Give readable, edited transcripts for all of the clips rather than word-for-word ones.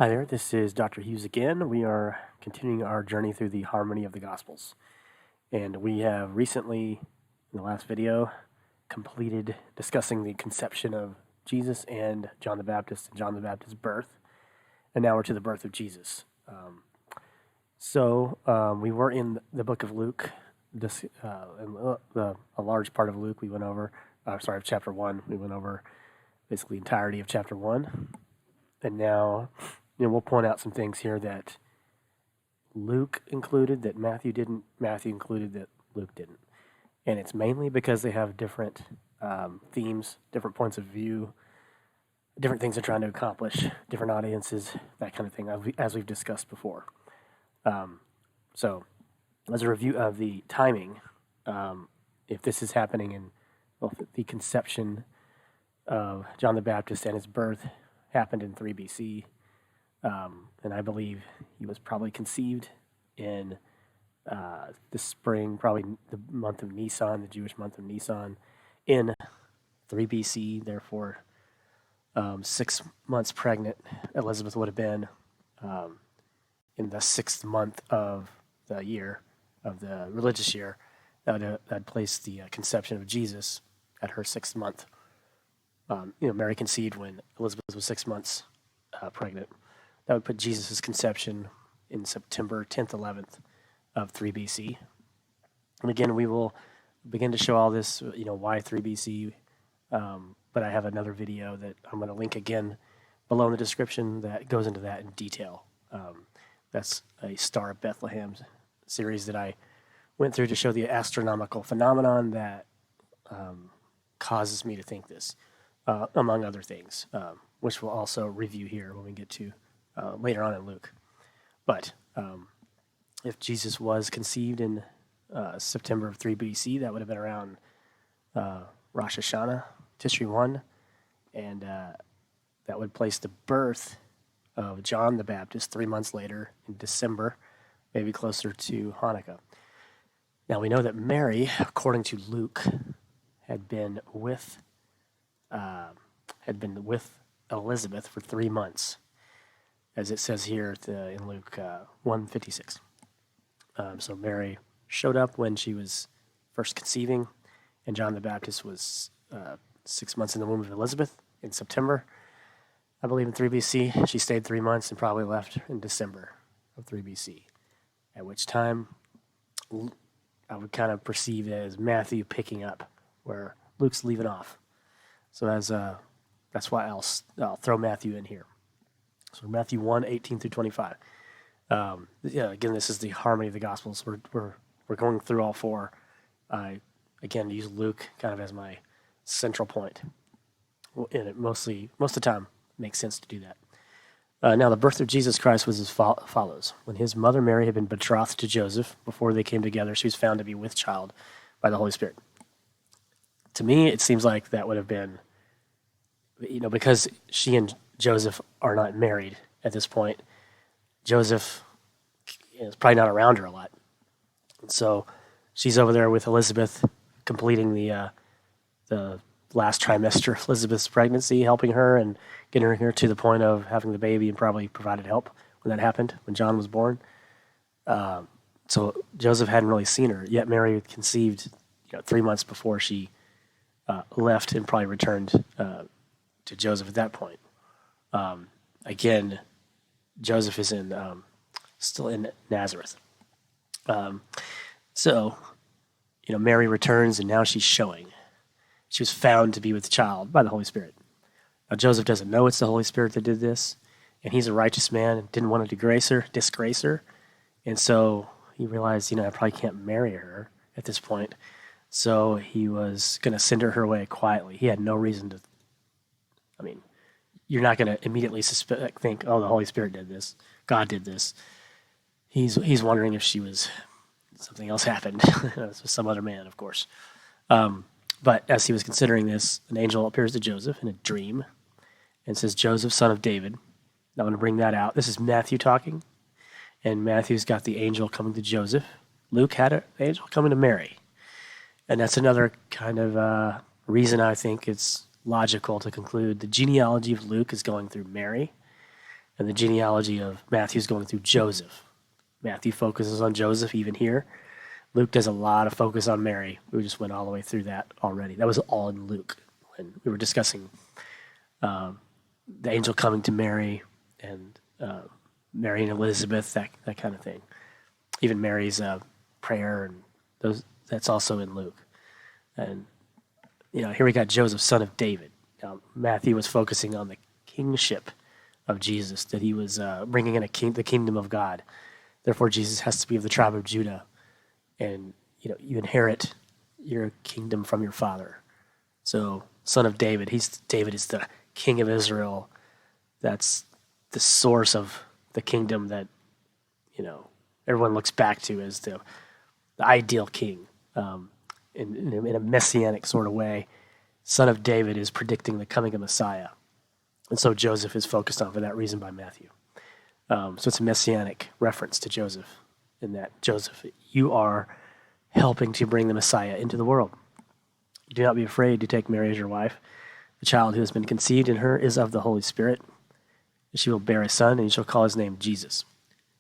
Hi there, this is Dr. Hughes again. We are continuing our journey through the harmony of the Gospels. And we have recently, in the last video, completed discussing the conception of Jesus and John the Baptist and John the Baptist's birth. And now we're to the birth of Jesus. We were in the book of Luke, a large part of Luke we went over, of chapter 1. We went over basically the entirety of chapter 1. And now, we'll point out some things here that Luke included that Matthew didn't, Matthew included that Luke didn't. And it's mainly because they have different themes, different points of view, different things they're trying to accomplish, different audiences, that kind of thing, as we've discussed before. So, as a review of the timing, if this is happening in the conception of John the Baptist and his birth happened in 3 BC, and I believe he was probably conceived in the spring, probably the month of Nisan, the Jewish month of Nisan, in 3 BC. Therefore, 6 months pregnant, Elizabeth would have been in the 6th month of the year, of the religious year. That placed the conception of Jesus at her 6th month. Mary conceived when Elizabeth was 6 months pregnant. That would put Jesus' conception in September 10th, 11th of 3 BC. And again, we will begin to show all this, why 3 BC. But I have another video that I'm going to link again below in the description that goes into that in detail. That's a Star of Bethlehem series that I went through to show the astronomical phenomenon that causes me to think this. Among other things, which we'll also review here when we get to later on in Luke. But if Jesus was conceived in September of 3 BC, that would have been around Rosh Hashanah, Tishri 1, and that would place the birth of John the Baptist 3 months later in December, maybe closer to Hanukkah. Now we know that Mary, according to Luke, had been with Elizabeth for 3 months, as it says here in Luke 1:56. So Mary showed up when she was first conceiving, and John the Baptist was 6 months in the womb of Elizabeth in September, I believe in 3 BC. She stayed 3 months and probably left in December of 3 BC, at which time I would kind of perceive it as Matthew picking up where Luke's leaving off. So that's why I'll throw Matthew in here. So Matthew 1:18 through 25. Again, this is the harmony of the Gospels. We're going through all four. I again use Luke kind of as my central point, and it most of the time makes sense to do that. Now, the birth of Jesus Christ was as follows: when his mother Mary had been betrothed to Joseph, before they came together, she was found to be with child by the Holy Spirit. To me, it seems like that would have been, because she and Joseph are not married at this point. Joseph is probably not around her a lot. And so she's over there with Elizabeth, completing the last trimester of Elizabeth's pregnancy, helping her and getting her here to the point of having the baby, and probably provided help when that happened, when John was born. So Joseph hadn't really seen her, yet Mary conceived 3 months before she left and probably returned to Joseph at that point. Again, Joseph is still in Nazareth. Mary returns, and now she's showing. She was found to be with child by the Holy Spirit. Now, Joseph doesn't know it's the Holy Spirit that did this, and he's a righteous man and didn't want to disgrace her. And so he realized, I probably can't marry her at this point. So he was going to send her away quietly. He had no reason to. You're not going to immediately think, oh, the Holy Spirit did this. God did this. He's wondering if something else happened. Some other man, of course. But as he was considering this, an angel appears to Joseph in a dream and says, Joseph, son of David. Now I'm going to bring that out. This is Matthew talking. And Matthew's got the angel coming to Joseph. Luke had an angel coming to Mary. And that's another kind of reason I think it's logical to conclude the genealogy of Luke is going through Mary, And the genealogy of Matthew's going through Joseph. Matthew focuses on Joseph even here. Luke does a lot of focus on Mary. We just went all the way through that already. That was all in Luke when we were discussing the angel coming to Mary and Mary and Elizabeth, that kind of thing. Even Mary's prayer and that's also in Luke. And here we got Joseph, son of David. Now Matthew was focusing on the kingship of Jesus, that he was bringing in the kingdom of God. Therefore, Jesus has to be of the tribe of Judah. And, you inherit your kingdom from your father. So, son of David, David is the king of Israel. That's the source of the kingdom that, everyone looks back to as the ideal king. In a messianic sort of way, son of David is predicting the coming of Messiah. And so Joseph is focused on for that reason by Matthew. So it's a messianic reference to Joseph, in that Joseph, you are helping to bring the Messiah into the world. Do not be afraid to take Mary as your wife. The child who has been conceived in her is of the Holy Spirit. She will bear a son, and you shall call his name Jesus.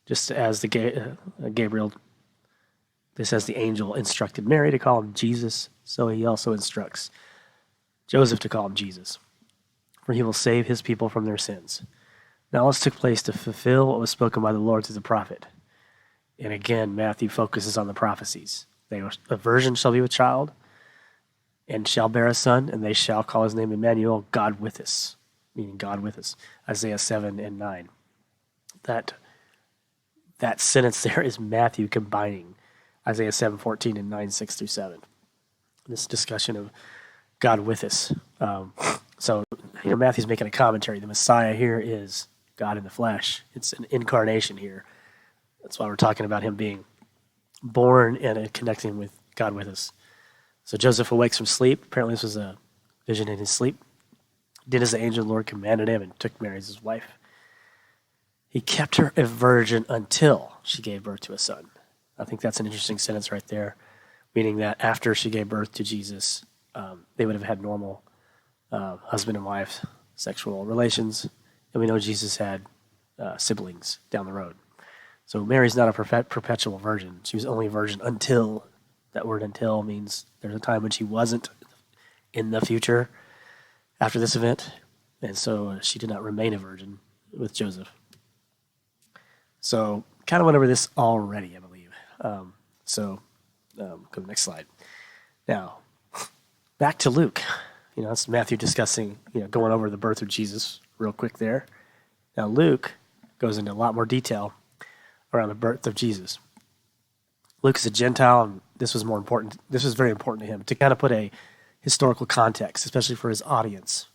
Just as Gabriel, this as the angel instructed Mary to call him Jesus, so he also instructs Joseph to call him Jesus, for he will save his people from their sins. Now this took place to fulfill what was spoken by the Lord through the prophet. And again, Matthew focuses on the prophecies. A virgin shall be with child, and shall bear a son, and they shall call his name Emmanuel, God with us, meaning God with us. Isaiah 7 and 9. That sentence there is Matthew combining Isaiah 7:14 and 9:6 through 7. This discussion of God with us. So Matthew's making a commentary. The Messiah here is God in the flesh. It's an incarnation here. That's why we're talking about him being born and connecting with God with us. So Joseph awakes from sleep. Apparently this was a vision in his sleep. Did as the angel of the Lord commanded him and took Mary as his wife. He kept her a virgin until she gave birth to a son. I think that's an interesting sentence right there, meaning that after she gave birth to Jesus, they would have had normal husband and wife sexual relations. And we know Jesus had siblings down the road. So Mary's not a perpetual virgin. She was only a virgin until, that word until means there's a time when she wasn't in the future after this event. And so she did not remain a virgin with Joseph. So kind of went over this already, I believe. Go to the next slide. Now, back to Luke. It's Matthew discussing, going over the birth of Jesus real quick there. Now Luke goes into a lot more detail around the birth of Jesus. Luke is a Gentile, and this was very important to him, to kind of put a historical context, especially for his audience,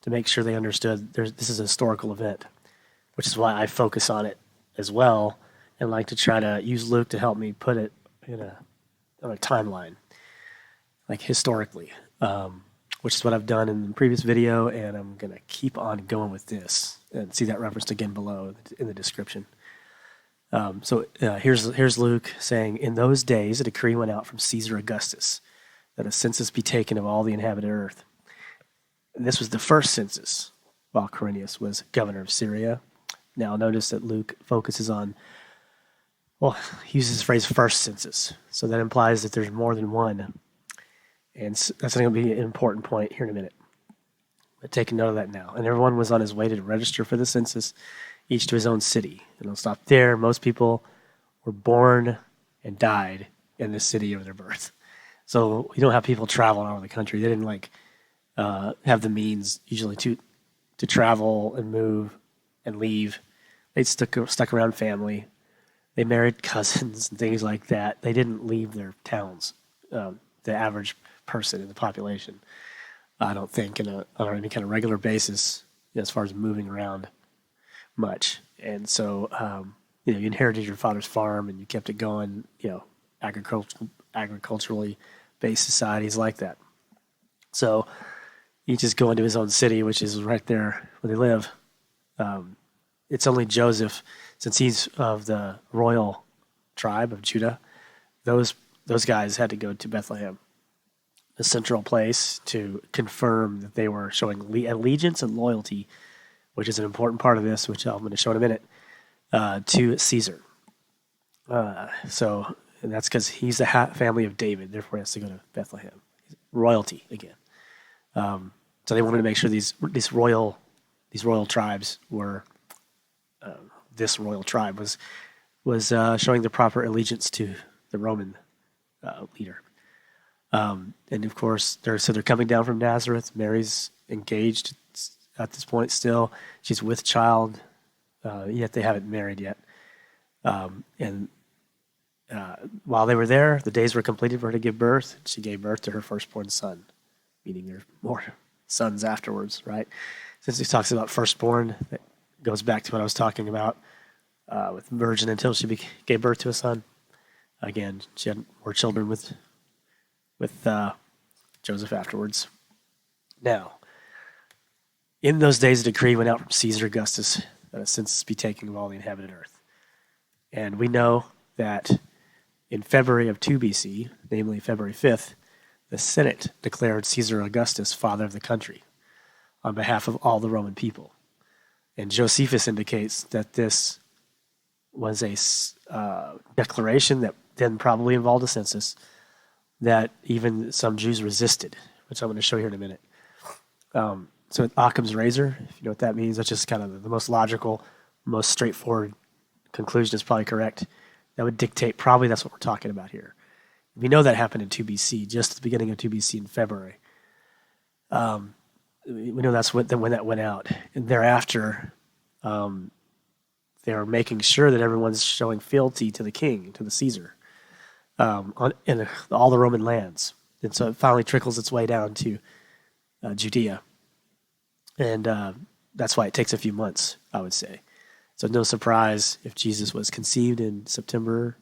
to make sure they understood this is a historical event, which is why I focus on it as well, and like to try to use Luke to help me put it on a timeline, like historically, which is what I've done in the previous video, and I'm going to keep on going with this, and see that referenced again below in the description. Here's Luke saying, in those days a decree went out from Caesar Augustus that a census be taken of all the inhabited earth. And this was the first census while Quirinius was governor of Syria. Now notice that Luke focuses on, he uses the phrase first census. So that implies that there's more than one. And that's going to be an important point here in a minute. But take note of that now. And everyone was on his way to register for the census, each to his own city. And I'll stop there. Most people were born and died in the city of their birth. So you don't have people traveling all over the country. They didn't have the means usually to travel and move and leave. They stuck around family. They married cousins and things like that. They didn't leave their towns. The average person in the population, I don't think, on any kind of regular basis, as far as moving around much. And so, you inherited your father's farm and you kept it going. Agriculturally based societies like that. So you just go into his own city, which is right there where they live. It's only Joseph, since he's of the royal tribe of Judah, those guys had to go to Bethlehem, the central place, to confirm that they were showing allegiance and loyalty which is an important part of this, which I'm going to show in a minute, to Caesar. And that's because he's the family of David, therefore he has to go to Bethlehem. Royalty again. So they wanted to make sure these royal tribes were this royal tribe was showing the proper allegiance to the Roman leader. And of course, they're coming down from Nazareth. Mary's engaged at this point still. She's with child, yet they haven't married yet. And while they were there, the days were completed for her to give birth. She gave birth to her firstborn son, meaning there are more sons afterwards, right? Since he talks about firstborn, that goes back to what I was talking about with virgin until she gave birth to a son. Again, she had more children with Joseph afterwards. Now, in those days, a decree went out from Caesar Augustus that a census be taken of all the inhabited earth. And we know that in February of 2 BC, namely February 5th, the Senate declared Caesar Augustus father of the country on behalf of all the Roman people. And Josephus indicates that this was a declaration that then probably involved a census that even some Jews resisted, which I'm going to show here in a minute. So Occam's razor, if you know what that means, that's just kind of the most logical, most straightforward conclusion is probably correct. That would dictate probably that's what we're talking about here. We know that happened in 2 BC, just at the beginning of 2 BC in February. We know that's when that went out. And thereafter, they were making sure that everyone's showing fealty to the king, to the Caesar, in all the Roman lands. And so it finally trickles its way down to Judea. And that's why it takes a few months, I would say. So no surprise if Jesus was conceived in September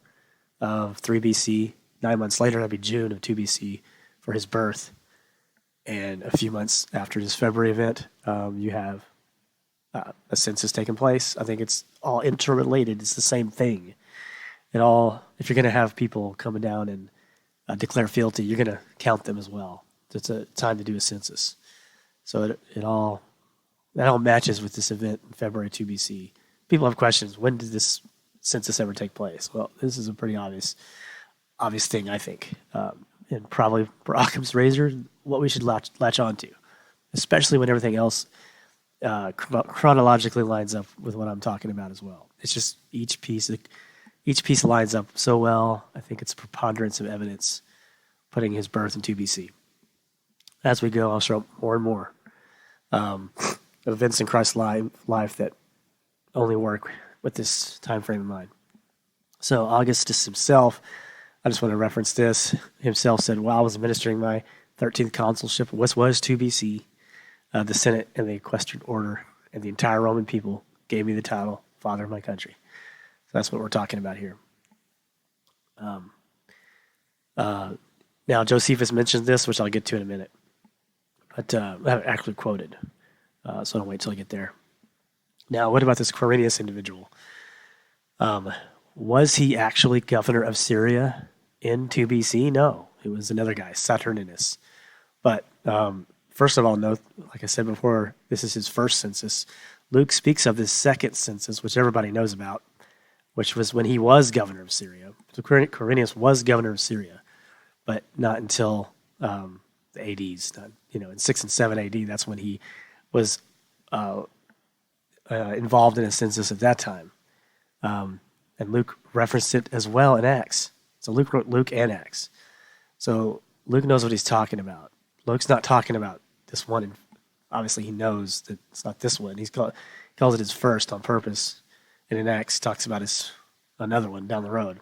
of 3 BC. 9 months later, that'd be June of 2 BC for his birth. And a few months after this February event, you have a census taking place. I think it's all interrelated. It's the same thing. If you're going to have people coming down and declare fealty, you're going to count them as well. It's a time to do a census. So that all matches with this event in February 2 BC. People have questions. When did this census ever take place? Well, this is a pretty obvious thing, I think. And probably for Occam's razor, what we should latch on to, especially when everything else chronologically lines up with what I'm talking about as well. It's just each piece lines up so well. I think it's a preponderance of evidence putting his birth in 2 BC. As we go, I'll show up more and more events in Christ's life that only work with this time frame in mind. So Augustus himself, I just want to reference this, himself said, while I was administering my 13th consulship, which was 2 BC, the Senate and the equestrian order and the entire Roman people gave me the title Father of my country. So that's what we're talking about here. Now, Josephus mentions this, which I'll get to in a minute. But I haven't actually quoted, so I'll wait till I get there. Now, what about this Quirinius individual? Was he actually governor of Syria in 2 BC? No, it was another guy, Saturninus. But first of all, note, like I said before, this is his first census. Luke speaks of this second census, which everybody knows about, which was when he was governor of Syria. So Quirinius was governor of Syria, but not until the ADs. In 6 and 7 AD, that's when he was involved in a census at that time. And Luke referenced it as well in Acts. So Luke wrote Luke and Acts. So Luke knows what he's talking about. Luke's not talking about this one. And obviously, he knows that it's not this one. He calls it his first on purpose. And in Acts, he talks about another one down the road.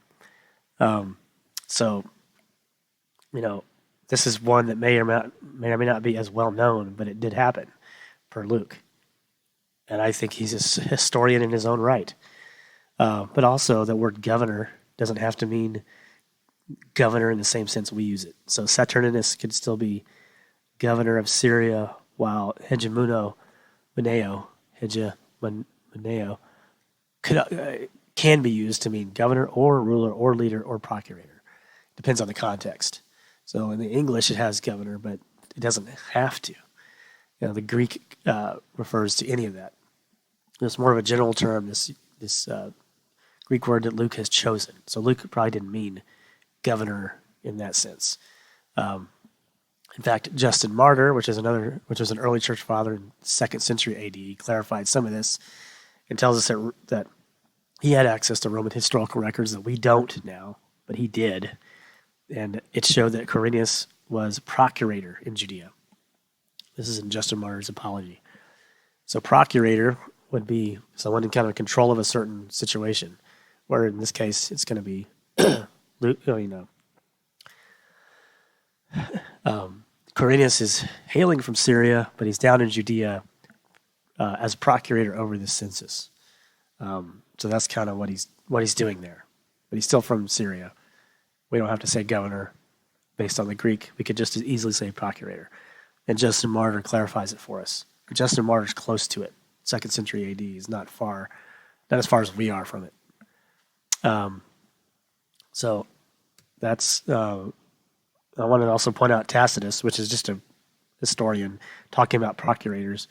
This is one that may or may not be as well known, but it did happen per Luke. And I think he's a historian in his own right. But also, the word governor doesn't have to mean governor in the same sense we use it. So Saturninus could still be governor of Syria, while hegemoneo can be used to mean governor or ruler or leader or procurator. Depends on the context. So in the English, it has governor, but it doesn't have to. The Greek refers to any of that. It's more of a general term, this Greek word that Luke has chosen. So Luke probably didn't mean governor in that sense. In fact, Justin Martyr, which was an early church father in 2nd century AD, clarified some of this and tells us that he had access to Roman historical records that we don't now, but he did. And it showed that Quirinius was procurator in Judea. This is in Justin Martyr's Apology. So procurator would be someone in kind of control of a certain situation, where in this case it's going to be, Quirinius is hailing from Syria, but he's down in Judea as procurator over this census. So that's kind of what he's doing there. But he's still from Syria. We don't have to say governor based on the Greek. We could just as easily say procurator. And Justin Martyr clarifies it for us. Justin Martyr's close to it. 2nd century AD is not as far as we are from it. So that's, I want to also point out Tacitus, which is just a historian talking about procurators.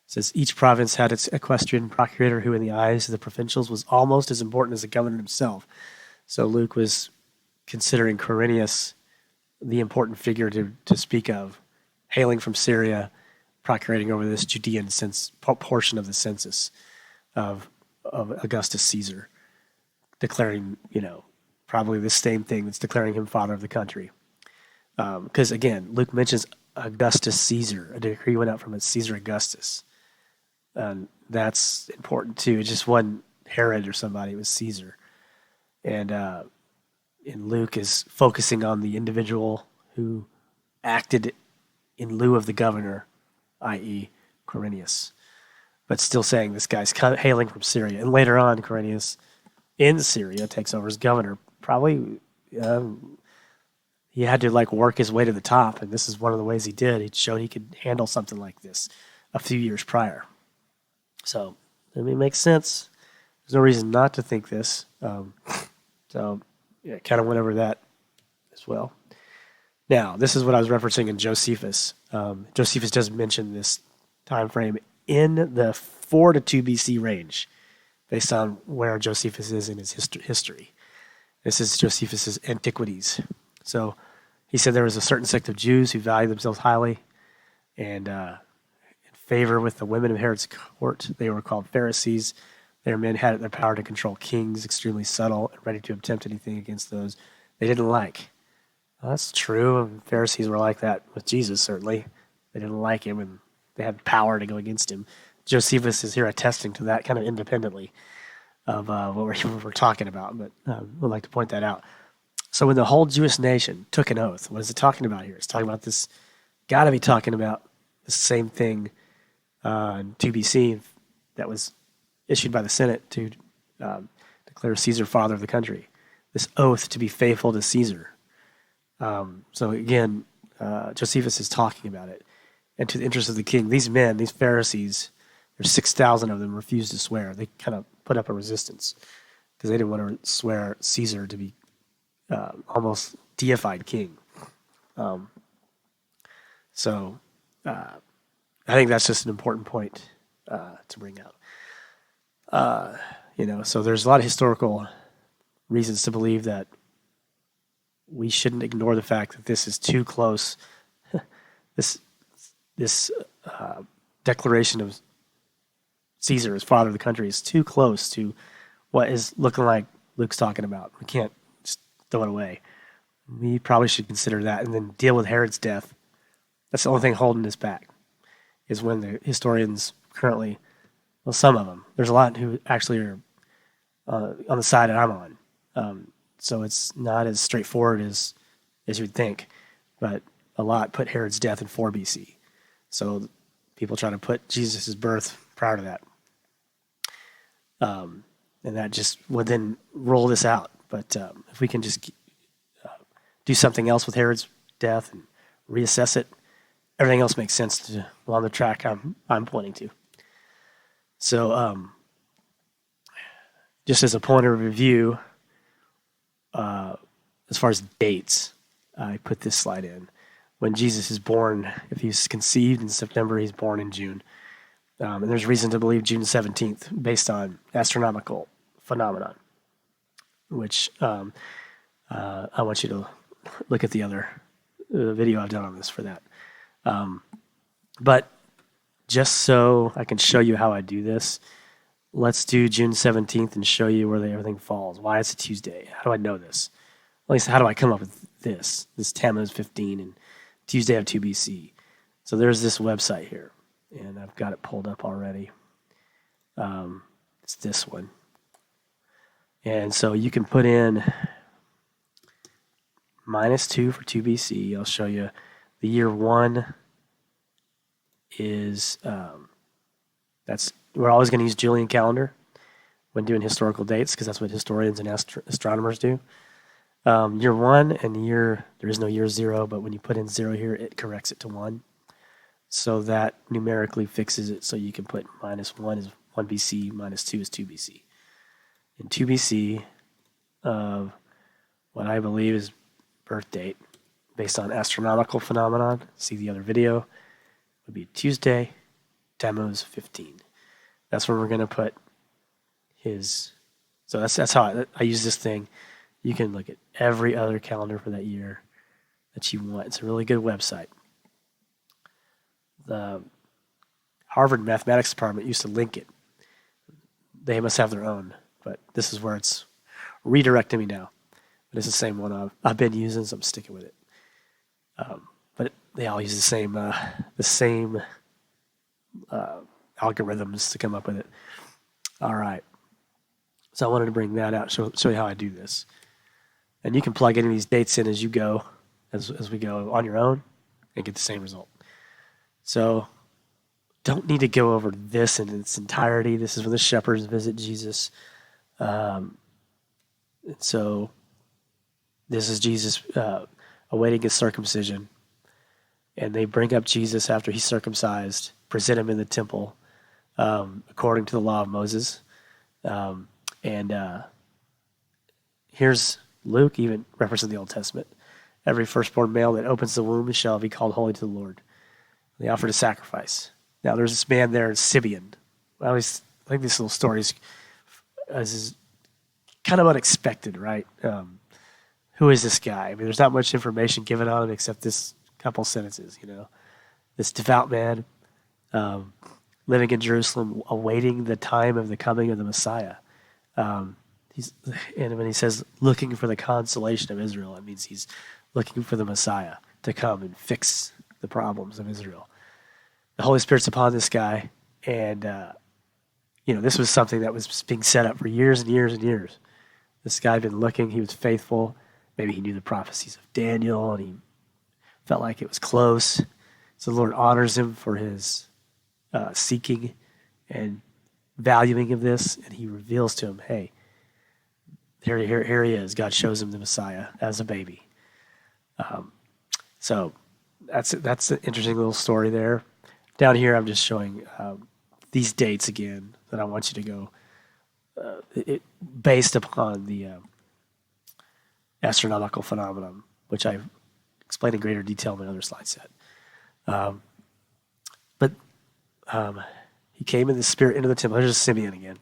It says, each province had its equestrian procurator who in the eyes of the provincials was almost as important as the governor himself. So Luke was considering Quirinius the important figure to speak of, hailing from Syria, procurating over this Judean portion of the census of Augustus Caesar, declaring, probably the same thing that's declaring him father of the country. Because again, Luke mentions Augustus Caesar. A decree went out from Caesar Augustus. And that's important too. It just wasn't Herod or somebody, it was Caesar. And Luke is focusing on the individual who acted in lieu of the governor, i.e. Quirinius. But still saying this guy's hailing from Syria. And later on, Quirinius in Syria takes over as governor. Probably he had to work his way to the top, and this is one of the ways he did. He showed he could handle something like this a few years prior. So, it makes sense. There's no reason not to think this. Kind of went over that as well. Now, this is what I was referencing in Josephus. Josephus does mention this time frame in the 4 to 2 BC range, based on where Josephus is in his history. This is Josephus's Antiquities. So he said there was a certain sect of Jews who valued themselves highly and in favor with the women of Herod's court. They were called Pharisees. Their men had it in their power to control kings, extremely subtle and ready to attempt anything against those they didn't like. Well, that's true. Pharisees were like that with Jesus, certainly. They didn't like him, and they had power to go against him. Josephus is here attesting to that kind of independently of what we're talking about, but we'd like to point that out. So when the whole Jewish nation took an oath, what is it talking about here? It's talking about this, got to be talking about the same thing in 2 BC that was issued by the Senate to declare Caesar father of the country. This oath to be faithful to Caesar. So again, Josephus is talking about it. And to the interest of the king, these men, these Pharisees, there's 6,000 of them refused to swear. They kind of put up a resistance because they didn't want to swear Caesar to be almost deified king. So I think that's just an important point to bring out. So there's a lot of historical reasons to believe that we shouldn't ignore the fact that this is too close. This declaration of Caesar as father of the country is too close to what is looking like Luke's talking about. We can't just throw it away. We probably should consider that and then deal with Herod's death. That's the only thing holding this back, is when the historians currently, well, some of them, there's a lot who actually are on the side that I'm on. So it's not as straightforward as you'd think, but a lot put Herod's death in 4 BC. So people try to put Jesus' birth prior to that. And that just would then roll this out. But if we can just do something else with Herod's death and reassess it, everything else makes sense along the track I'm pointing to. So just as a point of review, as far as dates, I put this slide in. When Jesus is born, if he's conceived in September, he's born in June. And there's reason to believe June 17th based on astronomical phenomenon, which I want you to look at the other video I've done on this for that. But just so I can show you how I do this, let's do June 17th and show you where everything falls. Why it's a Tuesday? How do I know this? At least how do I come up with this Tammuz 15 and Tuesday of 2 BC? So there's this website here, and I've got it pulled up already. It's this one. And so you can put in -2 for 2 BC. I'll show you the year 1 is, we're always going to use Julian calendar when doing historical dates because that's what historians and astronomers do. Year 1 and there is no year 0, but when you put in 0 here, it corrects it to 1. So that numerically fixes it so you can put -1 is 1 BC, -2 is 2 BC. In 2 BC of what I believe is birth date based on astronomical phenomenon, see the other video, would be Tuesday, Tammuz 15. That's where we're going to put his. So that's how I use this thing. You can look at every other calendar for that year that you want. It's a really good website. The Harvard Mathematics Department used to link it. They must have their own, but this is where it's redirecting me now. But it's the same one I've been using, so I'm sticking with it. But they all use the same algorithms to come up with it. All right. So I wanted to bring that out, show you how I do this. And you can plug any of these dates in as you go, as we go on your own, and get the same result. So don't need to go over this in its entirety. This is when the shepherds visit Jesus. And so this is Jesus awaiting his circumcision. And they bring up Jesus after he's circumcised, present him in the temple, according to the law of Moses. Here's Luke, even referencing the Old Testament. Every firstborn male that opens the womb shall be called holy to the Lord. They offered a sacrifice. Now there's this man there, Simeon. I always think these little stories is kind of unexpected, right? Who is this guy? I mean, there's not much information given on him except this couple sentences, This devout man living in Jerusalem, awaiting the time of the coming of the Messiah. And when he says looking for the consolation of Israel, it means he's looking for the Messiah to come and fix the problems of Israel. The Holy Spirit's upon this guy, and this was something that was being set up for years and years and years. This guy had been looking, he was faithful. Maybe he knew the prophecies of Daniel, and he felt like it was close. So the Lord honors him for his seeking and valuing of this, and he reveals to him, hey, here he is. God shows him the Messiah as a baby. So that's an interesting little story there. Down here, I'm just showing these dates again that I want you to go based upon the astronomical phenomenon, which I explained in greater detail in my other slide set. But he came in the spirit into the temple. There's Simeon again.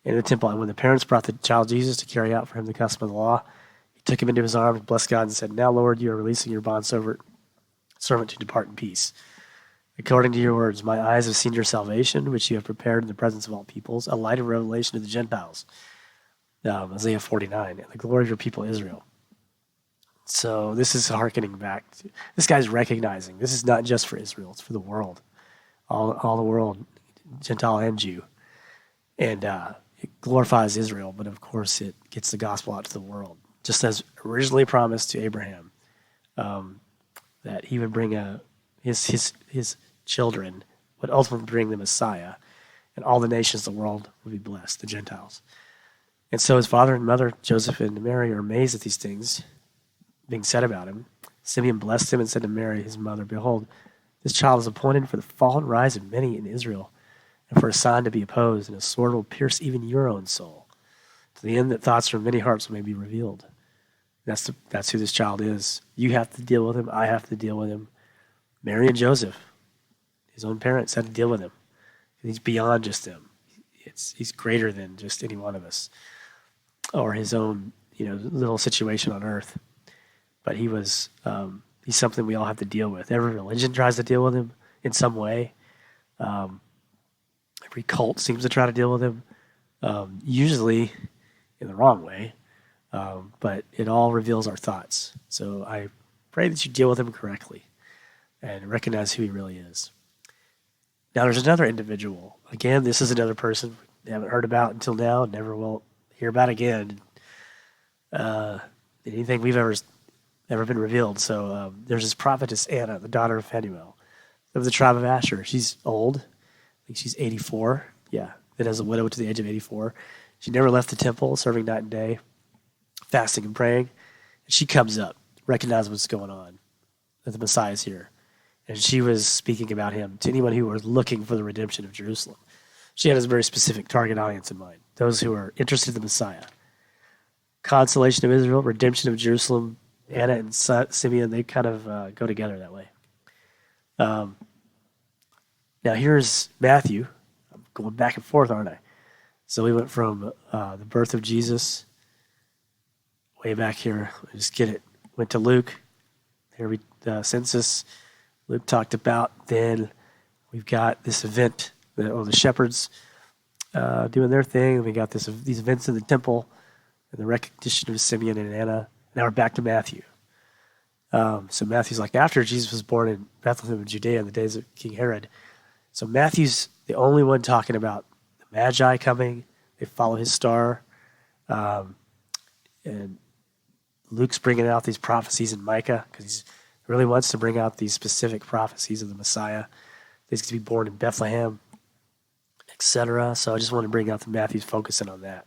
In the temple, and when the parents brought the child Jesus to carry out for him the custom of the law, he took him into his arms, blessed God, and said, "Now, Lord, you are releasing your bondservant to depart in peace. According to your words, my eyes have seen your salvation, which you have prepared in the presence of all peoples, a light of revelation to the Gentiles." Isaiah 49, and the glory of your people Israel. So this is hearkening back. This guy's recognizing this is not just for Israel; it's for the world, all the world, Gentile and Jew, and it glorifies Israel. But of course, it gets the gospel out to the world, just as originally promised to Abraham, that he would bring his children would ultimately bring the Messiah, and all the nations of the world would be blessed, the Gentiles. And so his father and mother, Joseph and Mary, are amazed at these things being said about him. Simeon blessed him and said to Mary, his mother, "Behold, this child is appointed for the fall and rise of many in Israel, and for a sign to be opposed, and a sword will pierce even your own soul, to the end that thoughts from many hearts may be revealed." That's who this child is. You have to deal with him. I have to deal with him. Mary and Joseph, his own parents, had to deal with him He's beyond just them. He's greater than just any one of us or his own, little situation on earth. But he's something we all have to deal with. Every religion tries to deal with him in some way. Every cult seems to try to deal with him, usually in the wrong way. But it all reveals our thoughts. So I pray that you deal with him correctly and recognize who he really is. Now there's another individual. Again, this is another person we haven't heard about until now, never will hear about again. Anything we've ever been revealed. So there's this prophetess Anna, the daughter of Phanuel, of the tribe of Asher. She's old. I think she's 84. Yeah, and as a widow to the age of 84. She never left the temple, serving night and day, fasting and praying. And she comes up, recognizes what's going on, that the Messiah's here. And she was speaking about him to anyone who was looking for the redemption of Jerusalem. She had a very specific target audience in mind, those who are interested in the Messiah. Consolation of Israel, redemption of Jerusalem. Anna and Simeon, they kind of go together that way. Now here's Matthew. I'm going back and forth, aren't I? So we went from the birth of Jesus way back here. I just get it. Went to Luke. Here the census. Luke talked about. Then we've got this event, the shepherds doing their thing. We got these events in the temple and the recognition of Simeon and Anna. Now we're back to Matthew. So Matthew's like after Jesus was born in Bethlehem of Judea in the days of King Herod. So Matthew's the only one talking about the Magi coming. They follow his star. And Luke's bringing out these prophecies in Micah because he really wants to bring out these specific prophecies of the Messiah. He's going to be born in Bethlehem, etc. So I just want to bring out that Matthew's focusing on that.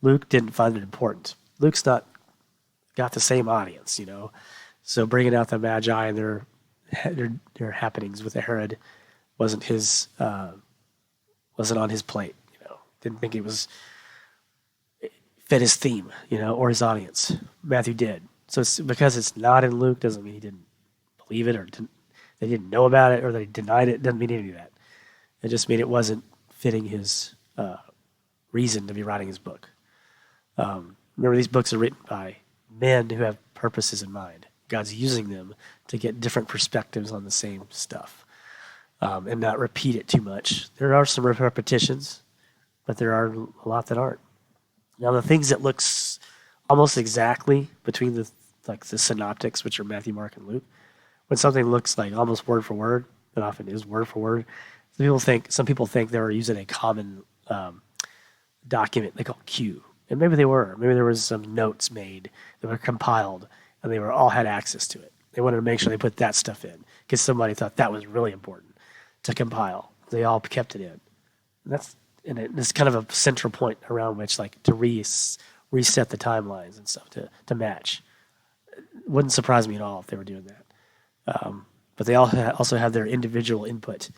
Luke didn't find it important. Luke's not got the same audience, So bringing out the Magi and their happenings with Herod wasn't on his plate, Didn't think it fit his theme, or his audience. Matthew did. So because it's not in Luke doesn't mean he didn't believe it or they didn't know about it or that he denied it. Doesn't mean any of that. It just mean it wasn't fitting his reason to be writing his book. Remember, these books are written by men who have purposes in mind. God's using them to get different perspectives on the same stuff and not repeat it too much. There are some repetitions, but there are a lot that aren't. Now, the things that looks almost exactly between the synoptics, which are Matthew, Mark, and Luke, when something looks like almost word for word, it often is word for word. Some people think they were using a common document they call Q. And maybe they were. Maybe there was some notes made that were compiled, and they all had access to it. They wanted to make sure they put that stuff in because somebody thought that was really important to compile. They all kept it in. And it's kind of a central point around which, to reset the timelines and stuff to match. It wouldn't surprise me at all if they were doing that. But they all also have their individual input,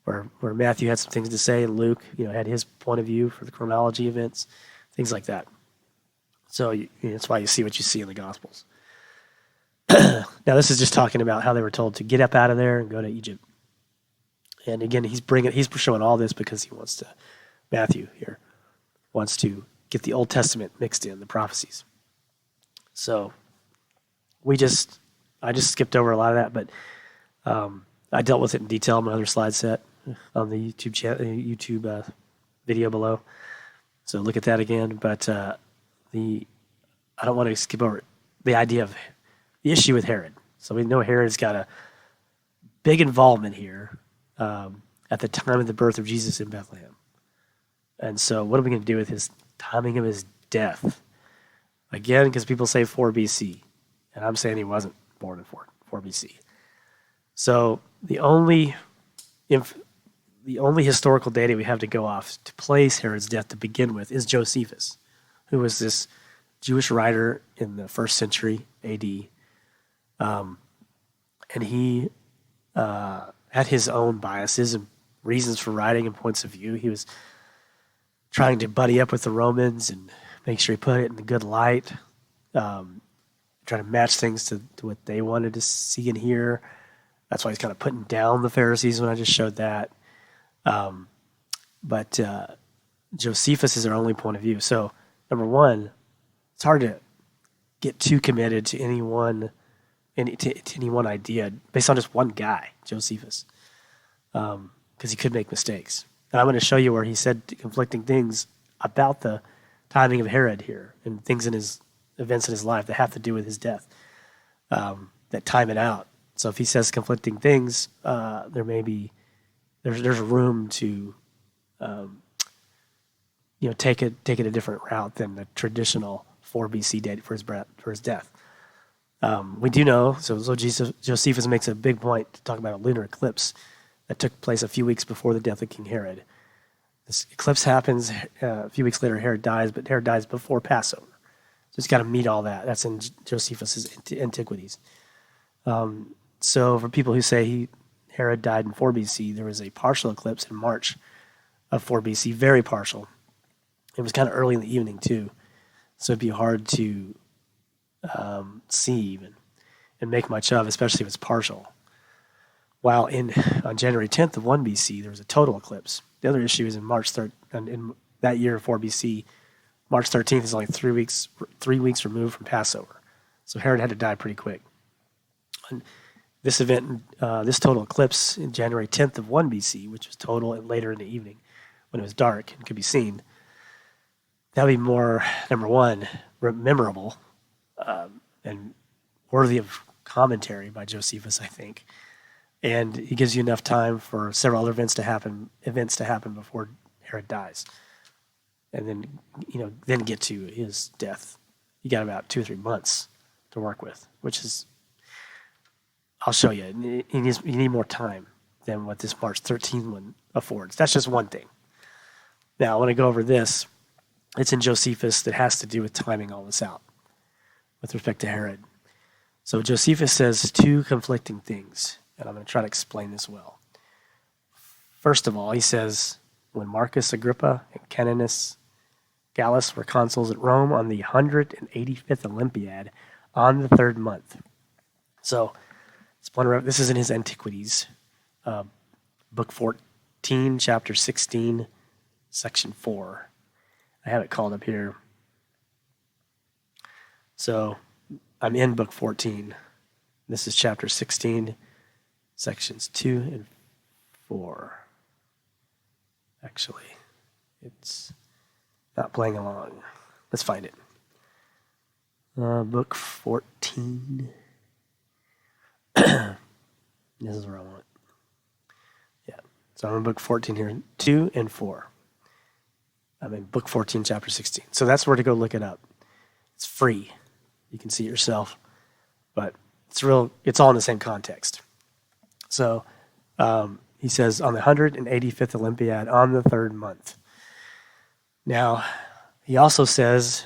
where Matthew had some things to say, and Luke, had his point of view for the chronology events. Things like that. So that's why you see what you see in the Gospels. Now, this is just talking about how they were told to get up out of there and go to Egypt. And again, he's showing all this because Matthew here wants to get the Old Testament mixed in, the prophecies. So I just skipped over a lot of that, but I dealt with it in detail in my other slide set on the YouTube video below. So look at that again, but I don't want to skip over the idea of the issue with Herod. So we know Herod's got a big involvement here at the time of the birth of Jesus in Bethlehem. And so what are we going to do with his timing of his death? Again, because people say 4 BC, and I'm saying he wasn't born in 4 BC. So the only historical data we have to go off to place Herod's death to begin with is Josephus, who was this Jewish writer in the 1st century AD. And he had his own biases and reasons for writing and points of view. He was trying to buddy up with the Romans and make sure he put it in a good light, trying to match things to what they wanted to see and hear. That's why he's kind of putting down the Pharisees when I just showed that. But Josephus is our only point of view. So, number one, it's hard to get too committed to any one idea based on just one guy, Josephus, because he could make mistakes. And I'm going to show you where he said conflicting things about the timing of Herod here and things in his events in his life that have to do with his death that time it out. So if he says conflicting things, there's room to take it a different route than the traditional 4 BC date for his death. We do know, so Josephus makes a big point to talk about a lunar eclipse that took place a few weeks before the death of King Herod. This eclipse happens a few weeks later. Herod dies, but Herod dies before Passover. So it's got to meet all that. That's in Josephus' Antiquities. So for people who say Herod died in 4 BC, there was a partial eclipse in March of 4 BC, very partial. It was kind of early in the evening too, so it'd be hard to see even and make much of, especially if it's partial. While on January 10th of 1 BC, there was a total eclipse. The other issue is in March 3rd, and in that year, 4 BC, March 13th is only 3 weeks removed from Passover. So Herod had to die pretty quick. And this event, this total eclipse in January 10th of 1 BC, which was total and later in the evening when it was dark and could be seen, that would be more, number one, memorable and worthy of commentary by Josephus, I think. And he gives you enough time for several other events to happen before Herod dies. And then get to his death. You got about 2 or 3 months to work with, which is, I'll show you. You need more time than what this March 13th one affords. That's just one thing. Now, I want to go over this. It's in Josephus that has to do with timing all this out with respect to Herod. So Josephus says 2 conflicting things, and I'm going to try to explain this well. First of all, he says, when Marcus Agrippa and Canonus Gallus were consuls at Rome on the 185th Olympiad on the 3rd month. So this is in his Antiquities, book 14, chapter 16, section 4. I have it called up here. So I'm in book 14. This is chapter 16, sections 2 and 4. Actually, it's not playing along. Let's find it. Book 14. This is where I want it. Yeah. So I'm in book 14 here, 2 and 4. I'm in book 14, chapter 16. So that's where to go look it up. It's free. You can see it yourself. But it's all in the same context. So he says, on the 185th Olympiad on the 3rd month. Now, he also says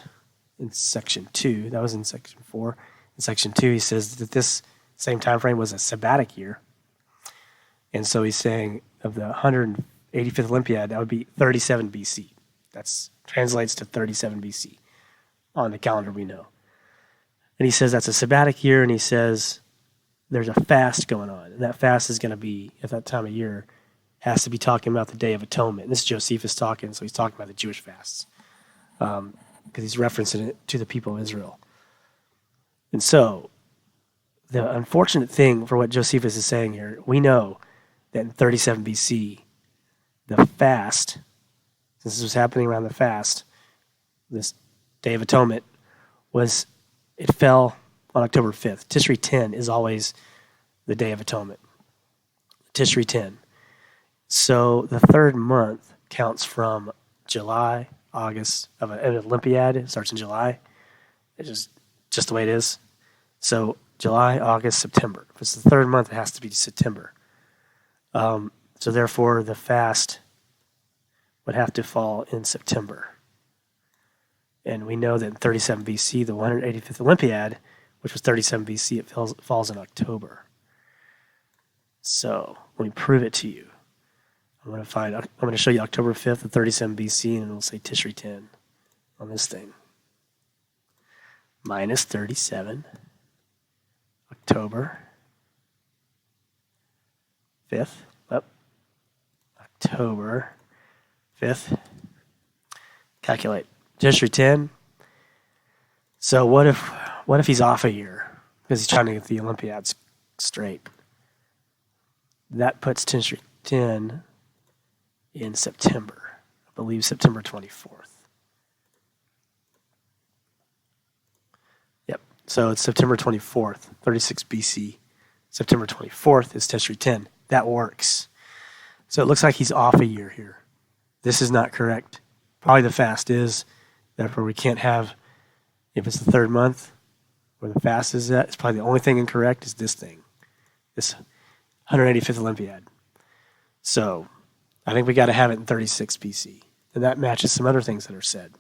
in section 2, that was in section 4. In section 2, he says that this same time frame was a sabbatic year. And so he's saying of the 185th Olympiad, that would be 37 BC. That translates to 37 BC on the calendar we know. And he says that's a sabbatic year, and he says there's a fast going on. And that fast is going to be, at that time of year, has to be talking about the Day of Atonement. And this is Josephus talking, so he's talking about the Jewish fasts because he's referencing it to the people of Israel. And so the unfortunate thing for what Josephus is saying here, we know that in 37 BC, the fast, since this was happening around the fast, this Day of Atonement, it fell on October 5th. Tishri 10 is always the Day of Atonement. Tishri 10. So the 3rd month counts from July, August, of an Olympiad. It starts in July. It's just the way it is. So July, August, September. If it's the 3rd month, it has to be September. So therefore, the fast would have to fall in September. And we know that in 37 BC, the 185th Olympiad, which was 37 BC, it falls in October. So let me prove it to you. I'm going to show you October 5th of 37 BC, and it'll say Tishri 10 on this thing. Minus 37, October 5th, October fifth. Calculate. History 10. So what if he's off a year because he's trying to get the Olympiads straight? That puts History 10 in September. I believe September 24th. Yep. So it's September 24th, 36 BC. September 24th is History 10. That works. So it looks like he's off a year here. This is not correct. Probably the fast is. Therefore, we can't have, if it's the third month where the fast is at, it's probably the only thing incorrect is this thing, this 185th Olympiad. So I think we got to have it in 36 BC. And that matches some other things that are said.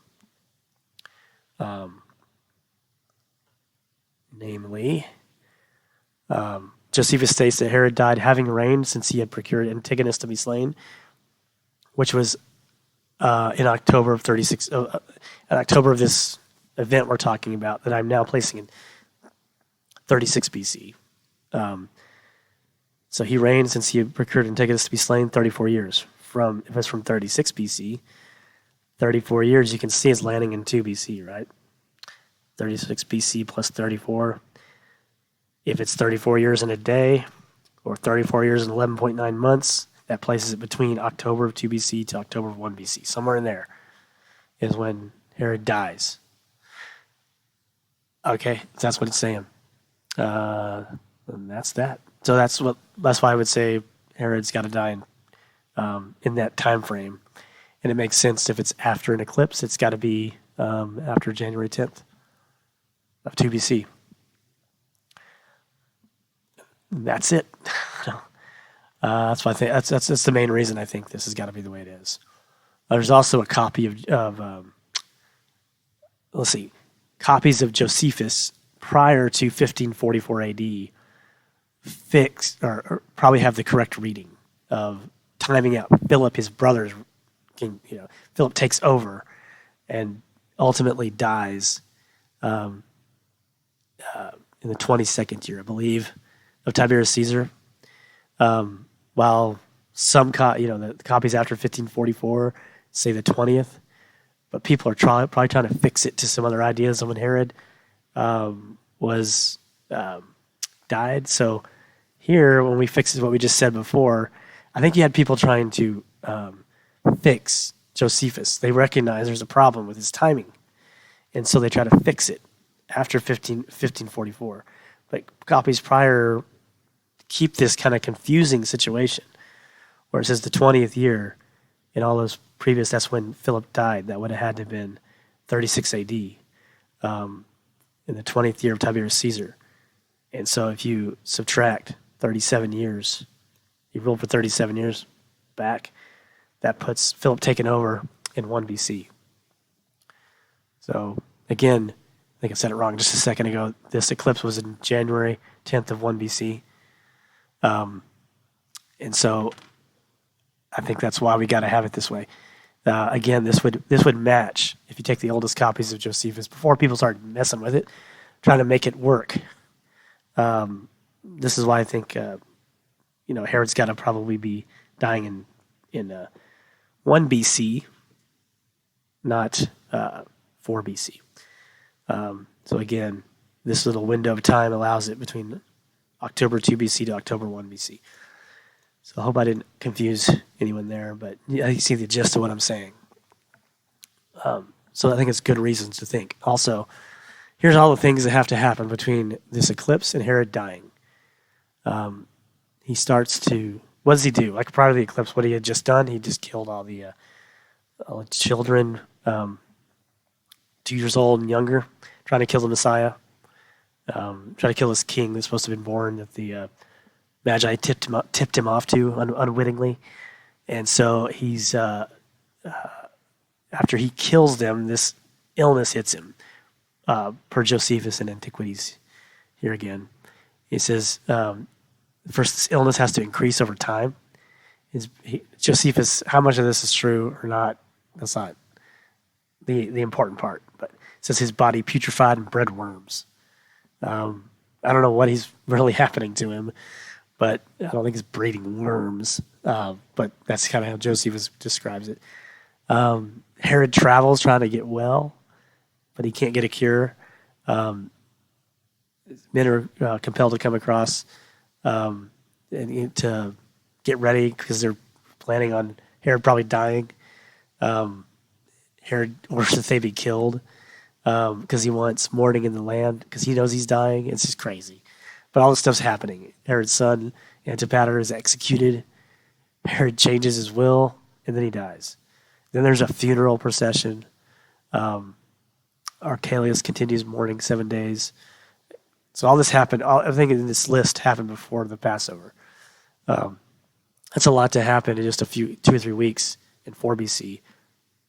Namely, Josephus states that Herod died having reigned since he had procured Antigonus to be slain, which was in October of 36. In October of this event we're talking about that I'm now placing in 36 BC. So he reigned since he had procured Antigonus to be slain 34 years. If it's from 36 BC, 34 years you can see is landing in 2 BC, right? 36 BC plus 34. If it's 34 years in a day or 34 years and 11.9 months, that places it between October of 2 BC to October of 1 BC. Somewhere in there is when Herod dies. Okay, that's what it's saying. And that's that. So that's why I would say Herod's got to die in that time frame. And it makes sense if it's after an eclipse, it's got to be after January 10th of 2 BC. That's it. That's why I think that's the main reason I think this has got to be the way it is. There's also a copy of copies of Josephus prior to 1544 AD fixed or probably have the correct reading of timing out. Philip, his brother's king, Philip takes over and ultimately dies in the 22nd year, I believe, of Tiberius Caesar. While some the copies after 1544 say the 20th, but people are probably trying to fix it to some other ideas of when Herod was died. So here, when we fix what we just said before, I think you had people trying to fix Josephus. They recognize there's a problem with his timing, and so they try to fix it after 1544. But copies prior keep this kind of confusing situation where it says the 20th year in all those previous, that's when Philip died. That would have had to have been 36 AD in the 20th year of Tiberius Caesar. And so if you subtract 37 years, you ruled for 37 years back, that puts Philip taking over in 1 BC. So again, I think I said it wrong just a second ago. This eclipse was in January 10th of 1 BC. And so I think that's why we got to have it this way. Again, this would match if you take the oldest copies of Josephus before people start messing with it, trying to make it work. This is why I think Herod's got to probably be dying in 1 BC, not 4 BC. So again, this little window of time allows it between October 2 BC to October 1 BC. So I hope I didn't confuse anyone there, but you see the gist of what I'm saying. So I think it's good reasons to think. Also, here's all the things that have to happen between this eclipse and Herod dying. He starts to, what does he do? Like prior to the eclipse, what he had just done, he just killed all the children, 2 years old and younger, trying to kill the Messiah, trying to kill this king that's supposed to have been born that the Magi tipped him off to unwittingly. And so he's, after he kills them, this illness hits him, per Josephus in Antiquities here again. He says, first, this illness has to increase over time. Josephus, how much of this is true or not, that's not the important part. But it says his body putrefied and bred worms. I don't know what he's really happening to him, but I don't think he's breeding worms. But that's kind of how Josephus describes it. Herod travels trying to get well, but he can't get a cure. Um, Men are compelled to come across and to get ready because they're planning on Herod probably dying. Um, Herod orders that they be killed because he wants mourning in the land because he knows he's dying. It's just crazy. But all this stuff's happening. Herod's son, Antipater, is executed. Herod changes his will, and then he dies. Then there's a funeral procession. Archelaus continues mourning 7 days. So all this happened. Everything in this list happened before the Passover. That's a lot to happen in just 2 or 3 weeks in 4 BC.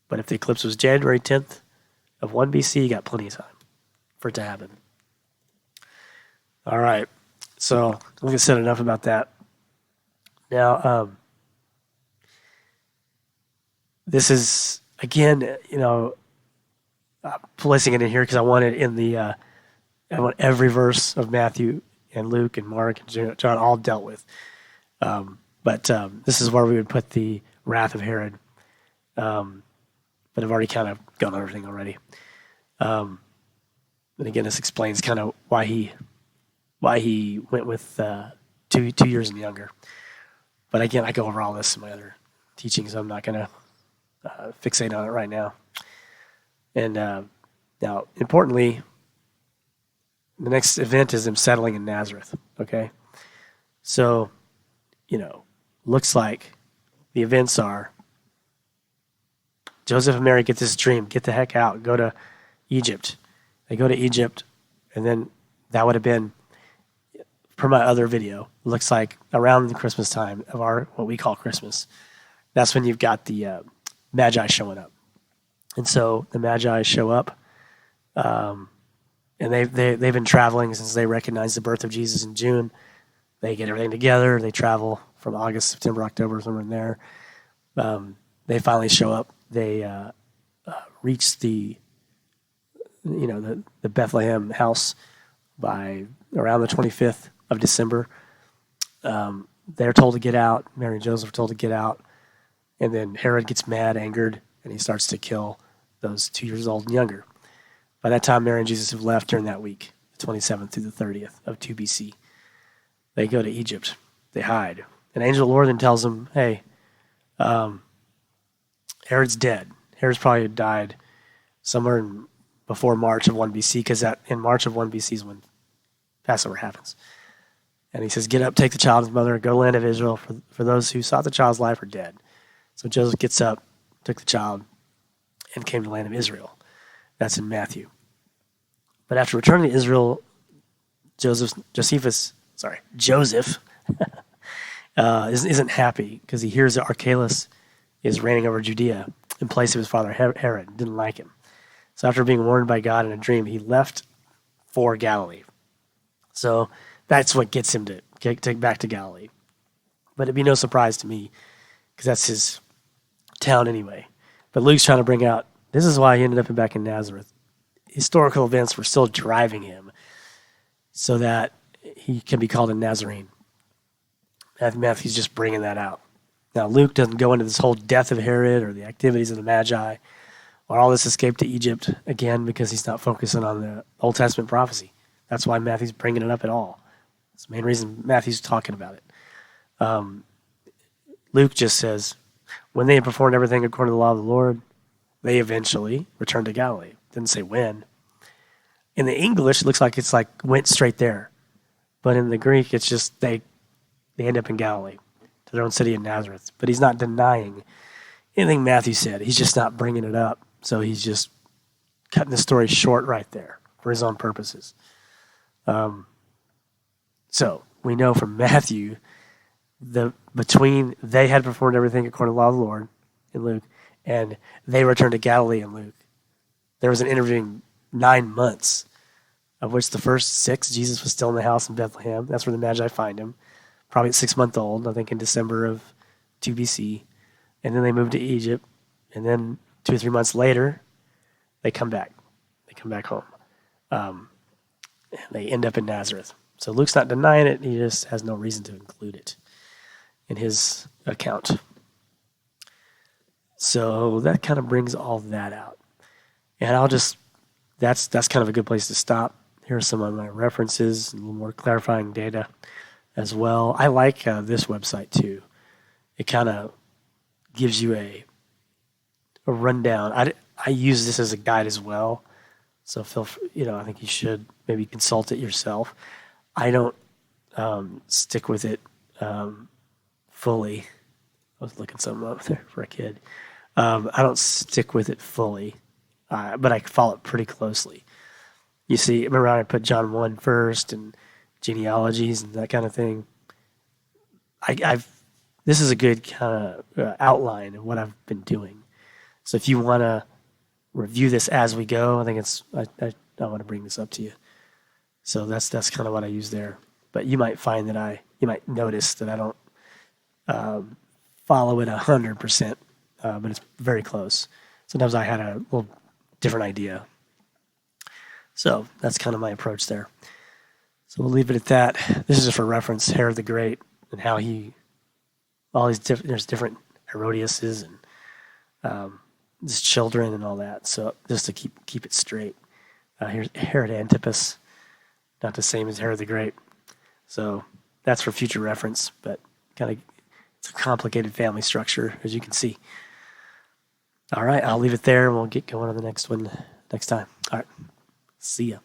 But if the eclipse was January 10th of 1 BC, you got plenty of time for it to happen. All right. So I'm going to say enough about that. Now, this is, again, placing it in here because I want it in the, I want every verse of Matthew and Luke and Mark and John all dealt with. But this is where we would put the wrath of Herod. But I've already kind of gone over everything already. And again, this explains kind of why he went with 2 years and younger. But again, I go over all this in my other teachings. So I'm not going to fixate on it right now. And now, importantly, the next event is them settling in Nazareth. Okay, so looks like the events are Joseph and Mary get this dream, get the heck out, go to Egypt. They go to Egypt, and then that would have been, per my other video, looks like around the Christmas time of what we call Christmas. That's when you've got the Magi showing up. And so the Magi show up, and they've been traveling since they recognized the birth of Jesus in June. They get everything together. They travel from August, September, October, somewhere in there. They finally show up. They reach the Bethlehem house by around the 25th of December. They're told to get out. Mary and Joseph are told to get out. And then Herod gets mad, angered, and he starts to kill those 2 years old and younger. By that time, Mary and Jesus have left during that week, the 27th through the 30th of 2 BC. They go to Egypt. They hide. An angel of the Lord then tells them, hey, Herod's dead. Herod's probably died somewhere before March of 1 BC, because in March of 1 BC is when Passover happens. And he says, get up, take the child and his mother, and go to the land of Israel, for those who sought the child's life are dead. So Joseph gets up, took the child, and came to the land of Israel. That's in Matthew. But after returning to Israel, Joseph isn't happy because he hears that Archelaus is reigning over Judea in place of his father Herod. Didn't like him. So after being warned by God in a dream, he left for Galilee. So that's what gets him to get back to Galilee. But it'd be no surprise to me because that's his town anyway. But Luke's trying to bring out, this is why he ended up back in Nazareth. Historical events were still driving him so that he can be called a Nazarene. Matthew's just bringing that out. Now, Luke doesn't go into this whole death of Herod or the activities of the Magi or all this escape to Egypt, again, because he's not focusing on the Old Testament prophecy. That's why Matthew's bringing it up at all. That's the main reason Matthew's talking about it. Luke just says, when they had performed everything according to the law of the Lord, they eventually returned to Galilee. Didn't say when. In the English, it looks like it's went straight there. But in the Greek, it's just they end up in Galilee, to their own city in Nazareth. But he's not denying anything Matthew said. He's just not bringing it up. So he's just cutting the story short right there for his own purposes. So we know from Matthew, between they had performed everything according to the law of the Lord in Luke, and they returned to Galilee in Luke, there was an intervening 9 months, of which the first 6, Jesus was still in the house in Bethlehem. That's where the Magi find him, probably at 6 months old, I think in December of 2 BC. And then they moved to Egypt, and then 2 or 3 months later, they come back. They come back home. And they end up in Nazareth. So Luke's not denying it. He just has no reason to include it in his account. So that kind of brings all that out. And I'll just, that's kind of a good place to stop. Here are some of my references, a little more clarifying data as well. I like this website too. It kind of gives you a rundown. I use this as a guide as well. So I think you should maybe consult it yourself. I don't stick with it fully. I was looking something up there for a kid. I don't stick with it fully, but I follow it pretty closely. You see, remember how I put John 1 first and genealogies and that kind of thing? This is a good kind of outline of what I've been doing. So if you want to review this as we go, I think I want to bring this up to you. So that's kind of what I use there. But you might find that you might notice that I don't follow it 100%, but it's very close. Sometimes I had a little different idea. So that's kind of my approach there. So we'll leave it at that. This is just for reference, Herod the Great, and how there's different Herodiases and his children and all that. So just to keep it straight. Here's Herod Antipas, not the same as Herod the Great. So that's for future reference, but kind of it's a complicated family structure, as you can see. All right, I'll leave it there, and we'll get going on the next one next time. All right, see ya.